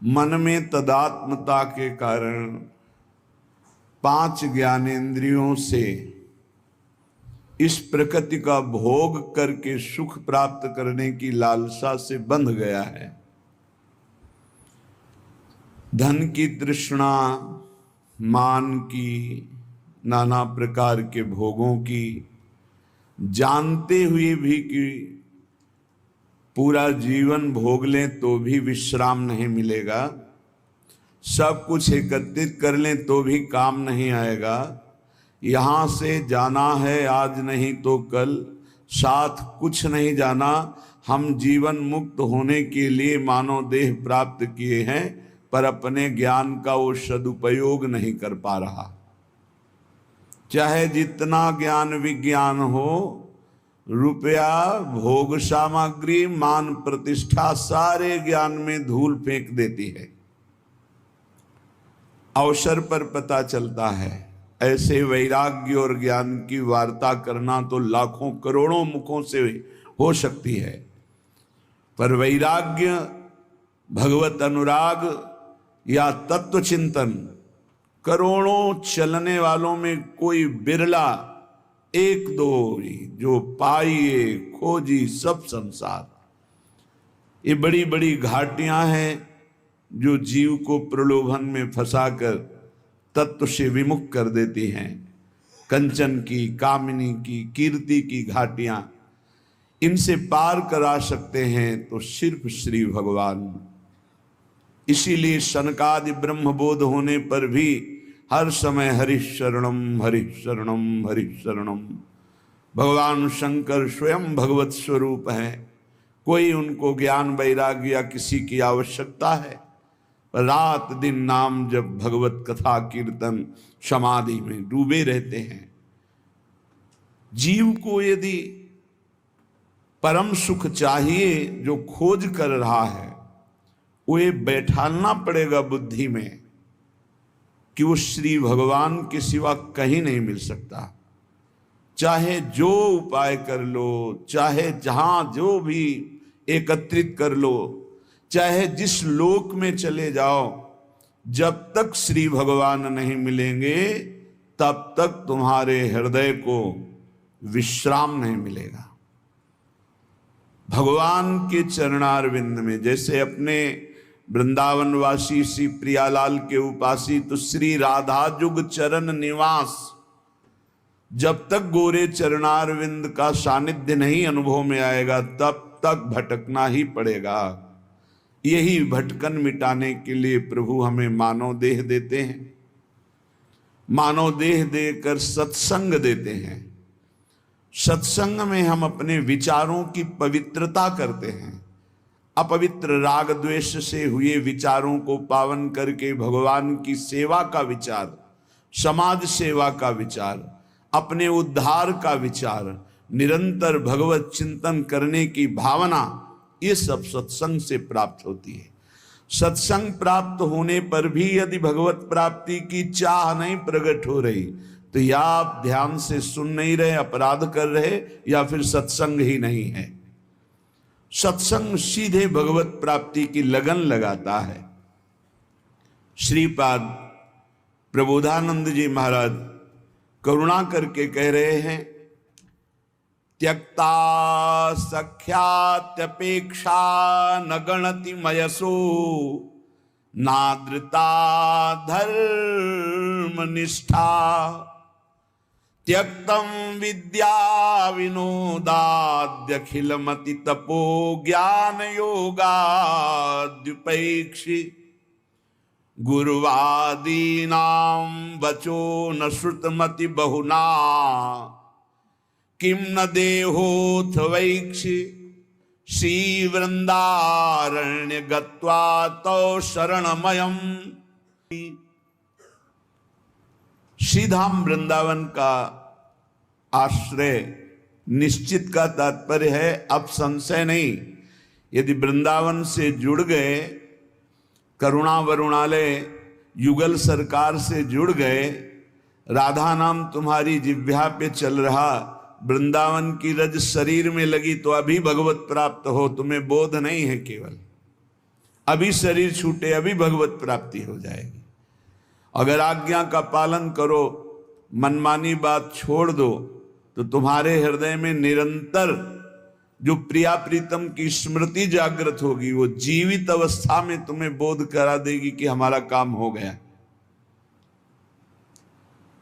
मन में तदात्मता के कारण 5 ज्ञानेंद्रियों से इस प्रकृति का भोग करके सुख प्राप्त करने की लालसा से बंध गया है। धन की तृष्णा, मान की, नाना प्रकार के भोगों की, जानते हुए भी कि पूरा जीवन भोग लें तो भी विश्राम नहीं मिलेगा, सब कुछ एकत्रित कर लें तो भी काम नहीं आएगा, यहाँ से जाना है आज नहीं तो कल, साथ कुछ नहीं जाना, हम जीवन मुक्त होने के लिए मानव देह प्राप्त किए हैं पर अपने ज्ञान का वो सदुपयोग नहीं कर पा रहा। चाहे जितना ज्ञान विज्ञान हो, रुपया, भोग सामग्री, मान प्रतिष्ठा सारे ज्ञान में धूल फेंक देती है। अवसर पर पता चलता है। ऐसे वैराग्य और ज्ञान की वार्ता करना तो लाखों करोड़ों मुखों से हो सकती है, पर वैराग्य, भगवत अनुराग या तत्व चिंतन करोड़ों चलने वालों में कोई बिरला, एक दो जो पाइए खोजी सब संसार। ये बड़ी बड़ी घाटियां हैं जो जीव को प्रलोभन में फंसाकर तत्व से विमुख कर देती हैं। कंचन की, कामिनी की, कीर्ति की घाटियां, इनसे पार करा सकते हैं तो सिर्फ श्री भगवान। इसीलिए सनकादि ब्रह्म बोध होने पर भी हर समय हरिशरणम हरिशरणम हरिशरणम। भगवान शंकर स्वयं भगवत स्वरूप हैं, कोई उनको ज्ञान वैराग्य या किसी की आवश्यकता है? रात दिन नाम जब भगवत कथा कीर्तन समाधि में डूबे रहते हैं। जीव को यदि परम सुख चाहिए जो खोज कर रहा है, वो ये बैठालना पड़ेगा बुद्धि में कि वो श्री भगवान के सिवा कहीं नहीं मिल सकता। चाहे जो उपाय कर लो, चाहे जहां जो भी एकत्रित कर लो, चाहे जिस लोक में चले जाओ, जब तक श्री भगवान नहीं मिलेंगे तब तक तुम्हारे हृदय को विश्राम नहीं मिलेगा। भगवान के चरणारविंद में, जैसे अपने वृंदावनवासी श्री प्रियालाल के उपासी तो श्री राधा जुग चरण निवास, जब तक गोरे चरणारविंद का सानिध्य नहीं अनुभव में आएगा तब तक भटकना ही पड़ेगा। यही भटकन मिटाने के लिए प्रभु हमें मानव देह देते हैं, मानव देह देकर सत्संग देते हैं। सत्संग में हम अपने विचारों की पवित्रता करते हैं। अपवित्र राग द्वेष से हुए विचारों को पावन करके भगवान की सेवा का विचार, समाज सेवा का विचार, अपने उद्धार का विचार, निरंतर भगवत चिंतन करने की भावना, ये सब सत्संग से प्राप्त होती है। सत्संग प्राप्त होने पर भी यदि भगवत प्राप्ति की चाह नहीं प्रकट हो रही तो या आप ध्यान से सुन नहीं रहे, अपराध कर रहे, या फिर सत्संग ही नहीं है। सत्संग सीधे भगवत प्राप्ति की लगन लगाता है। श्रीपाद प्रबोधानंद जी महाराज करुणा करके कह रहे हैं, त्यक्ता सख्यात्यपेक्षा न गणति मयसो नादृता धर्म निष्ठा त्यक्तम विद्या विनोदाद्यखिलमति तपो ज्ञान योगाद्युपैक्षि गुरुवादीनां वचो न श्रुतमति बहुना किम न देहोथ वैक्षि श्री वृंदारण्य गत्वा तो शरणमयम। श्रीधाम वृंदावन का आश्रय निश्चित का तात्पर्य है अब संशय नहीं। यदि वृंदावन से जुड़ गए, करुणा वरुणालय युगल सरकार से जुड़ गए, राधा नाम तुम्हारी जिह्वा पे चल रहा, वृंदावन की रज शरीर में लगी तो अभी भगवत प्राप्त हो, तुम्हें बोध नहीं है केवल। अभी शरीर छूटे, अभी भगवत प्राप्ति हो जाएगी। अगर आज्ञा का पालन करो, मनमानी बात छोड़ दो, तो तुम्हारे हृदय में निरंतर जो प्रिया प्रीतम की स्मृति जागृत होगी, वो जीवित अवस्था में तुम्हें बोध करा देगी कि हमारा काम हो गया।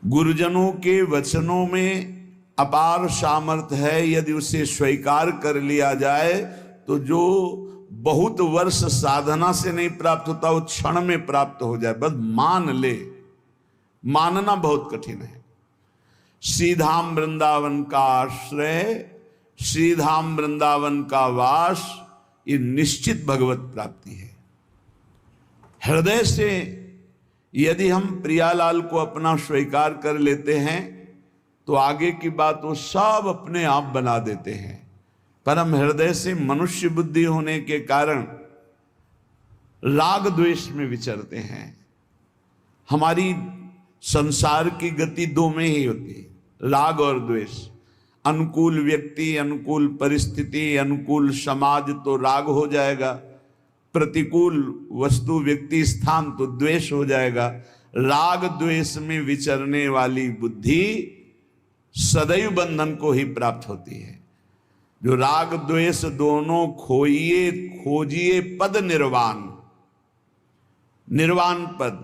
गुरुजनों के वचनों में अपार सामर्थ्य है। यदि उसे स्वीकार कर लिया जाए तो जो बहुत वर्ष साधना से नहीं प्राप्त होता, वो क्षण में प्राप्त हो जाए। बस मान ले। मानना बहुत कठिन है। श्रीधाम वृंदावन का आश्रय, श्रीधाम वृंदावन का वास, ये निश्चित भगवत प्राप्ति है। हृदय से यदि हम प्रियालाल को अपना स्वीकार कर लेते हैं तो आगे की बात वो सब अपने आप बना देते हैं। पर हम हृदय से मनुष्य बुद्धि होने के कारण राग द्वेष में विचरते हैं। हमारी संसार की गति दो में ही होती है, राग और द्वेष। अनुकूल व्यक्ति, अनुकूल परिस्थिति, अनुकूल समाज तो राग हो जाएगा, प्रतिकूल वस्तु, व्यक्ति, स्थान तो द्वेष हो जाएगा। राग द्वेष में विचरने वाली बुद्धि सदैव बंधन को ही प्राप्त होती है। जो राग द्वेष दोनों खोइए, खोजिए पद निर्वाण, निर्वाण पद,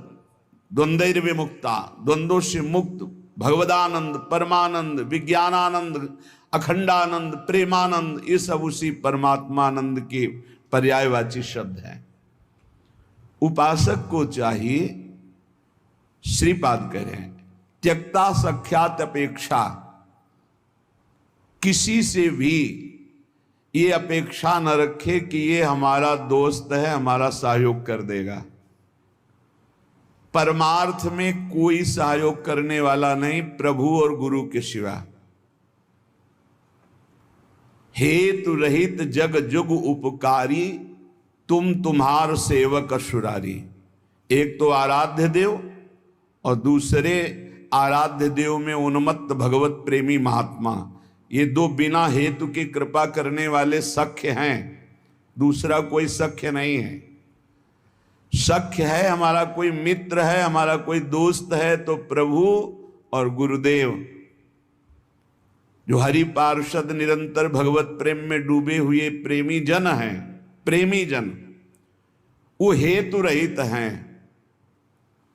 द्वंद्व विमुक्ता, द्वंद्वों से मुक्त, भगवदानंद, परमानंद, विज्ञानानंद, अखंडानंद, प्रेमानंद, ये सब उसी परमात्मानंद के पर्यायवाची शब्द हैं। उपासक को चाहिए, श्रीपाद कह रहे हैं, त्यक्ता सख्यात अपेक्षा, किसी से भी ये अपेक्षा न रखे कि ये हमारा दोस्त है, हमारा सहयोग कर देगा। परमार्थ में कोई सहयोग करने वाला नहीं प्रभु और गुरु के सिवा। हेतु रहित जग जुग उपकारी, तुम तुम्हार सेवक असुरारी। एक तो आराध्य देव और दूसरे आराध्य देव में उन्मत्त भगवत प्रेमी महात्मा। ये दो बिना हेतु की कृपा करने वाले सख्य हैं, दूसरा कोई सख्य नहीं है। सख्य है, हमारा कोई मित्र है, हमारा कोई दोस्त है तो प्रभु और गुरुदेव, जो हरि पार्षद निरंतर भगवत प्रेम में डूबे हुए प्रेमी जन हैं। प्रेमी जन वो हेतु रहित हैं।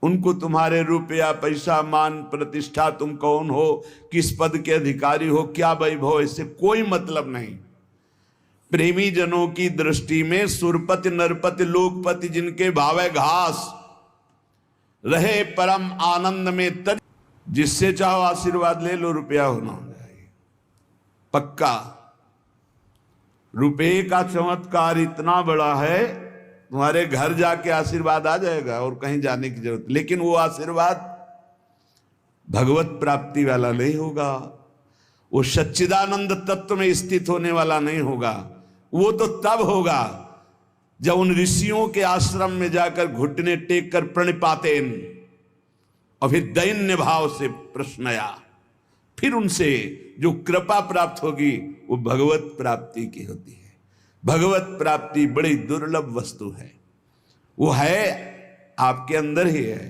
उनको तुम्हारे रुपया, पैसा, मान, प्रतिष्ठा, तुम कौन हो, किस पद के अधिकारी हो, क्या वैभव, इससे कोई मतलब नहीं। प्रेमी जनों की दृष्टि में सुरपति, नरपति, लोकपति जिनके भावे घास, रहे परम आनंद में तज, जिससे चाहो आशीर्वाद ले लो, रुपया होना हो जाएगा पक्का। रुपये का चमत्कार इतना बड़ा है, तुम्हारे घर जाके आशीर्वाद आ जाएगा और कहीं जाने की जरूरत। लेकिन वो आशीर्वाद भगवत प्राप्ति वाला नहीं होगा, वो सच्चिदानंद तत्व में स्थित होने वाला नहीं होगा। वो तो तब होगा जब उन ऋषियों के आश्रम में जाकर घुटने टेक कर प्रणिपातेन और फिर दैन्य भाव से प्रश्नया, फिर उनसे जो कृपा प्राप्त होगी वो भगवत प्राप्ति की होती है। भगवत प्राप्ति बड़ी दुर्लभ वस्तु है। वो है आपके अंदर ही है,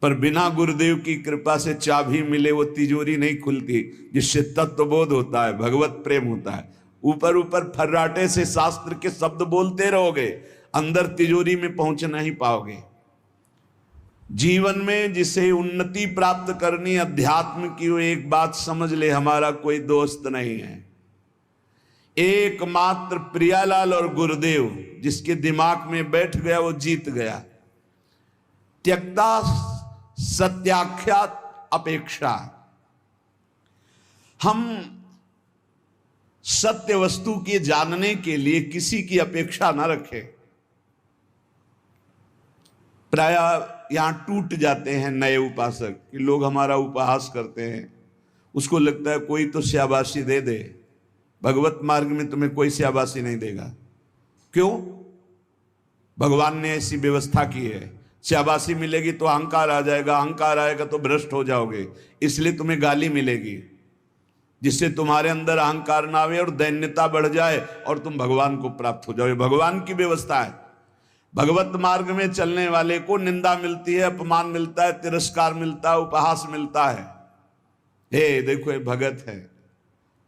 पर बिना गुरुदेव की कृपा से चाबी मिले वो तिजोरी नहीं खुलती, जिससे तत्वबोध होता है, भगवत प्रेम होता है। ऊपर ऊपर फर्राटे से शास्त्र के शब्द बोलते रहोगे, अंदर तिजोरी में पहुंच नहीं पाओगे। जीवन में जिसे उन्नति प्राप्त करनी अध्यात्म की, वो एक बात समझ ले, हमारा कोई दोस्त नहीं है। एकमात्र प्रियालाल और गुरुदेव जिसके दिमाग में बैठ गया वो जीत गया। त्यक्ता सत्याख्यात अपेक्षा, हम सत्य वस्तु के जानने के लिए किसी की अपेक्षा ना रखें। प्राय यहां टूट जाते हैं नए उपासक कि लोग हमारा उपहास करते हैं, उसको लगता है कोई तो शाबाशी दे दे। भगवत मार्ग में तुम्हें कोई शाबाशी नहीं देगा। क्यों? भगवान ने ऐसी व्यवस्था की है। शाबाशी मिलेगी तो अहंकार आ जाएगा, अहंकार आएगा तो भ्रष्ट हो जाओगे, इसलिए तुम्हें गाली मिलेगी, जिससे तुम्हारे अंदर अहंकार ना आवे और दैन्यता बढ़ जाए और तुम भगवान को प्राप्त हो जाओ। भगवान की व्यवस्था है। भगवत मार्ग में चलने वाले को निंदा मिलती है, अपमान मिलता है, तिरस्कार मिलता है, उपहास मिलता है। हे देखो ये भगत है।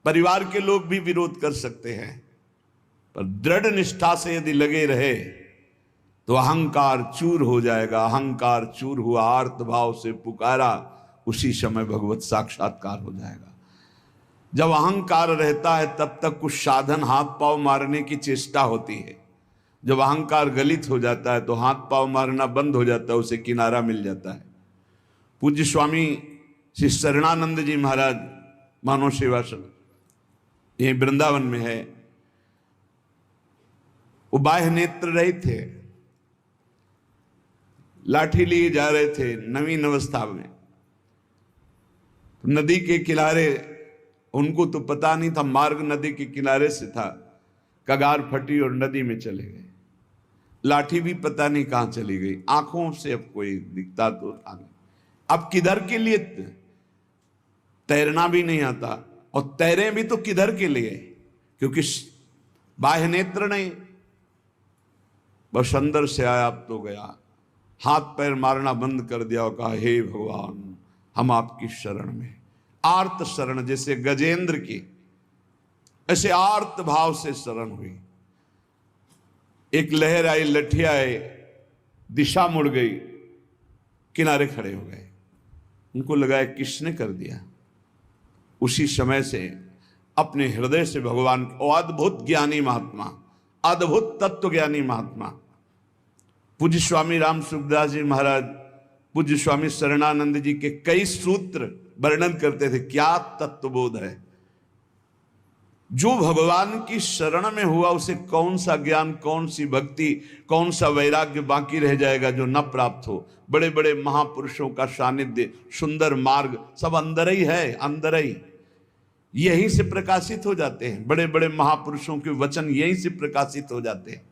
परिवार के लोग भी विरोध कर सकते हैं, पर दृढ़ निष्ठा से यदि लगे रहे तो अहंकार चूर हो जाएगा। अहंकार चूर हुआ, आर्त भाव से पुकारा, उसी समय भगवत साक्षात्कार हो जाएगा। जब अहंकार रहता है तब तक कुछ साधन हाथ पांव मारने की चेष्टा होती है। जब अहंकार गलित हो जाता है तो हाथ पांव मारना बंद हो जाता है, उसे किनारा मिल जाता है। पूज्य स्वामी श्री शरणानंद जी महाराज मानव सेवाश्रम ये वृंदावन में है, वो बाह्य नेत्र रहित थे, लाठी लिए जा रहे थे नवीन अवस्था में। नदी के किनारे, उनको तो पता नहीं था, मार्ग नदी के किनारे से था, कगार फटी और नदी में चले गए। लाठी भी पता नहीं कहां चली गई, आंखों से अब कोई दिखता तो था नहीं। अब किधर के लिए? तैरना भी नहीं आता, और तैरे भी तो किधर के लिए? क्योंकि बाह्य नेत्र नहीं, बस अंदर से आया अब तो गया। हाथ पैर मारना बंद कर दिया और कहा, हे भगवान हम आपकी शरण में। आर्त शरण, जैसे गजेंद्र की, ऐसे आर्त भाव से शरण हुई। एक लहर आई, लठिया आई, दिशा मुड़ गई, किनारे खड़े हो गए। उनको लगा किसने कर दिया। उसी समय से अपने हृदय से भगवान, अद्भुत ज्ञानी महात्मा, अद्भुत तत्व ज्ञानी महात्मा पूज्य स्वामी राम सुखदास जी महाराज, पूज्य स्वामी शरणानंद जी के कई सूत्र वर्णन करते थे। क्या तत्वबोध है। जो भगवान की शरण में हुआ उसे कौन सा ज्ञान, कौन सी भक्ति, कौन सा वैराग्य बाकी रह जाएगा जो न प्राप्त हो। बड़े बड़े महापुरुषों का सानिध्य, सुंदर मार्ग सब अंदर ही है, अंदर ही, यहीं से प्रकाशित हो जाते हैं। बड़े बड़े महापुरुषों के वचन यहीं से प्रकाशित हो जाते हैं।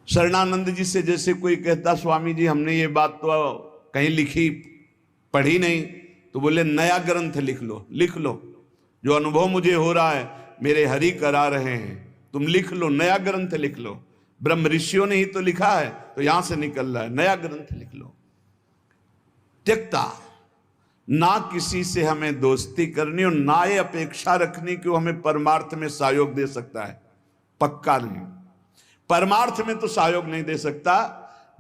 शरणानंद जी से जैसे कोई कहता, स्वामी जी हमने ये बात तो कहीं लिखी पढ़ी नहीं, तो बोले नया ग्रंथ लिख लो। लिख लो, जो अनुभव मुझे हो रहा है मेरे हरि करा रहे हैं, तुम लिख लो, नया ग्रंथ लिख लो। ब्रह्म ऋषियों ने ही तो लिखा है, तो यहां से निकल रहा है, नया ग्रंथ लिख लो। त्यक्ता, ना किसी से हमें दोस्ती करनी और ना ये अपेक्षा रखनी कि वो हमें परमार्थ में सहयोग दे सकता है। पक्का नहीं, परमार्थ में तो सहयोग नहीं दे सकता।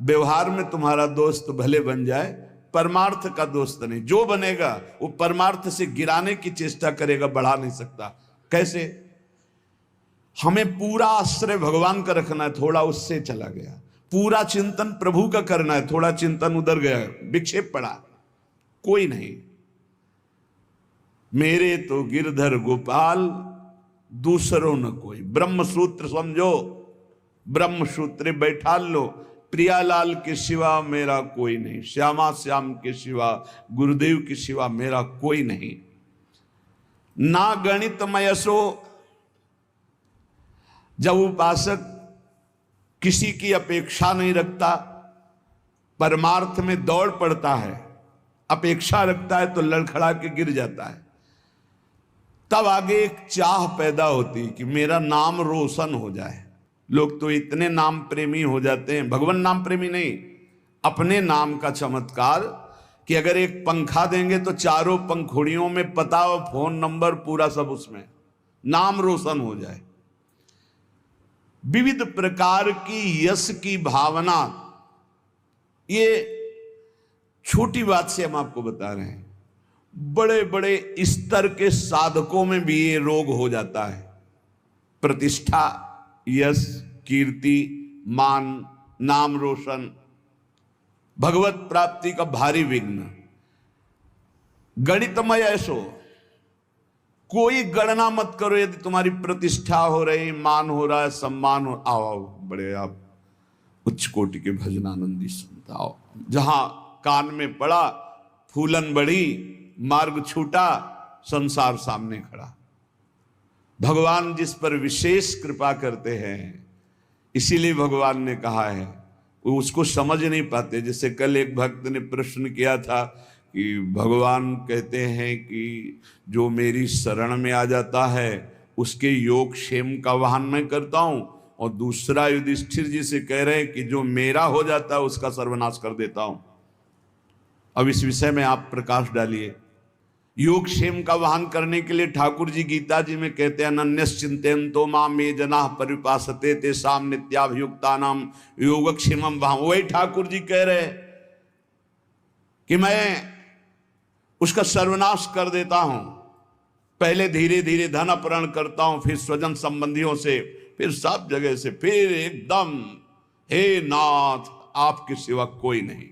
व्यवहार में तुम्हारा दोस्त भले बन जाए, परमार्थ का दोस्त नहीं। जो बनेगा वो परमार्थ से गिराने की चेष्टा करेगा, बढ़ा नहीं सकता। कैसे? हमें पूरा आश्रय भगवान का रखना है, थोड़ा उससे चला गया। पूरा चिंतन प्रभु का करना है, थोड़ा चिंतन उधर गया, विक्षेप पड़ा, कोई नहीं। मेरे तो गिरधर गोपाल, दूसरों न कोई। ब्रह्म सूत्र समझो, ब्रह्म सूत्र बैठा लो। प्रियालाल के सिवा मेरा कोई नहीं, श्यामा श्याम के सिवा, गुरुदेव के सिवा मेरा कोई नहीं। ना गणित मयसो, जब उपासक किसी की अपेक्षा नहीं रखता, परमार्थ में दौड़ पड़ता है, अपेक्षा रखता है तो लड़खड़ा के गिर जाता है। तब आगे एक चाह पैदा होती कि मेरा नाम रोशन हो जाए। लोग तो इतने नाम प्रेमी हो जाते हैं, भगवान नाम प्रेमी नहीं, अपने नाम का चमत्कार, कि अगर एक पंखा देंगे तो चारों पंखुड़ियों में पता और फोन नंबर पूरा सब उसमें, नाम रोशन हो जाए। विविध प्रकार की यश की भावना, ये छोटी बात से हम आपको बता रहे हैं, बड़े बड़े स्तर के साधकों में भी ये रोग हो जाता है। प्रतिष्ठा, यश, कीर्ति, मान, नाम रोशन, भगवत प्राप्ति का भारी विघ्न। गणितमय ऐसो, कोई गणना मत करो। यदि तुम्हारी प्रतिष्ठा हो रही, मान हो रहा है, सम्मान हो, आओ बड़े आप उच्च कोटि के भजनानंदी सुनता आओ। जहां कान में पड़ा, फूलन बढ़ी, मार्ग छूटा, संसार सामने खड़ा। भगवान जिस पर विशेष कृपा करते हैं, इसीलिए भगवान ने कहा है, वो उसको समझ नहीं पाते। जैसे कल एक भक्त ने प्रश्न किया था कि भगवान कहते हैं कि जो मेरी शरण में आ जाता है उसके योग क्षेम का वाहन मैं करता हूं, और दूसरा युधिष्ठिर जी से कह रहे हैं कि जो मेरा हो जाता है उसका सर्वनाश कर देता हूं। अब इस विषय में आप प्रकाश डालिए। योगक्षेम का वाहन करने के लिए ठाकुर जी गीता जी में कहते हैं अनन्यस चिंतयन्तो माम ये जनाः परिपासते तेषां नित्याभियुक्तानां योगक्षेमम वहां। वही ठाकुर जी कह रहे कि मैं उसका सर्वनाश कर देता हूं। पहले धीरे धीरे धन अपहरण करता हूं, फिर स्वजन संबंधियों से, फिर सब जगह से, फिर एकदम हे नाथ आपके सिवा कोई नहीं।